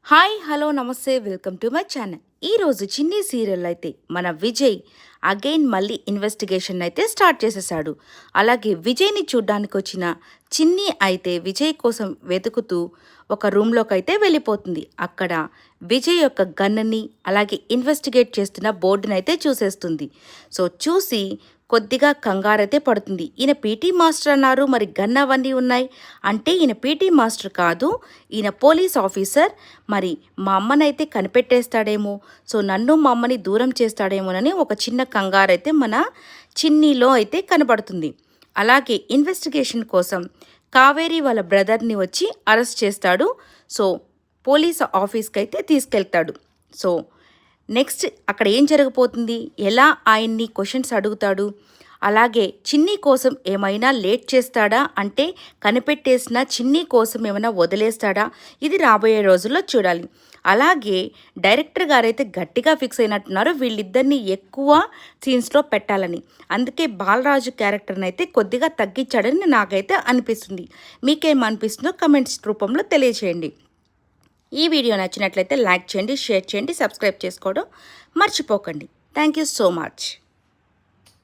Hi hello నమస్తే welcome to my channel. ఈరోజు చిన్ని సీరియల్ అయితే మన విజయ్ అగైన్ మళ్ళీ ఇన్వెస్టిగేషన్ అయితే స్టార్ట్ చేసేసాడు. అలాగే విజయ్ని చూడ్డానికి వచ్చిన చిన్ని అయితే విజయ్ కోసం వెతుకుతూ ఒక రూమ్లోకి అయితే వెళ్ళిపోతుంది. అక్కడ విజయ్ యొక్క గన్నుని అలాగే ఇన్వెస్టిగేట్ చేస్తున్న బోర్డుని అయితే చూసేస్తుంది. సో చూసి కొద్దిగా కంగారైతే పడుతుంది. ఈయన పీటీ మాస్టర్ అన్నారు, మరి గన్ అవన్నీ ఉన్నాయి అంటే ఈయన పీటీ మాస్టర్ కాదు, ఈయన పోలీస్ ఆఫీసర్. మరి మా అమ్మనైతే కనిపెట్టేస్తాడేమో, సో నన్ను మా అమ్మని దూరం చేస్తాడేమోనని ఒక చిన్న కంగారైతే మన చిన్నీలో అయితే కనబడుతుంది. అలాగే ఇన్వెస్టిగేషన్ కోసం కావేరి వాళ్ళ బ్రదర్ని వచ్చి అరెస్ట్ చేస్తాడు. సో పోలీస్ ఆఫీస్కి అయితే తీసుకెళ్తాడు. సో నెక్స్ట్ అక్కడ ఏం జరగబోతుంది, ఎలా ఆయన్ని క్వశ్చన్స్ అడుగుతాడు, అలాగే చిన్ని కోసం ఏమైనా లేట్ చేస్తాడా, అంటే కనిపెట్టేసిన చిన్ని కోసం ఏమైనా వదిలేస్తాడా, ఇది రాబోయే రోజుల్లో చూడాలి. అలాగే డైరెక్టర్ గారైతే గట్టిగా ఫిక్స్ అయినట్టున్నారు వీళ్ళిద్దరిని ఎక్కువ సీన్స్లో పెట్టాలని. అందుకే బాలరాజు క్యారెక్టర్ని అయితే కొద్దిగా తగ్గించాడని నాకైతే అనిపిస్తుంది. మీకేమనిపిస్తుందో కమెంట్స్ రూపంలో తెలియచేయండి. ఈ వీడియో నచ్చినట్లయితే లైక్ చేయండి, షేర్ చేయండి, సబ్స్క్రైబ్ చేసుకోవడం మర్చిపోకండి. Thank you so much.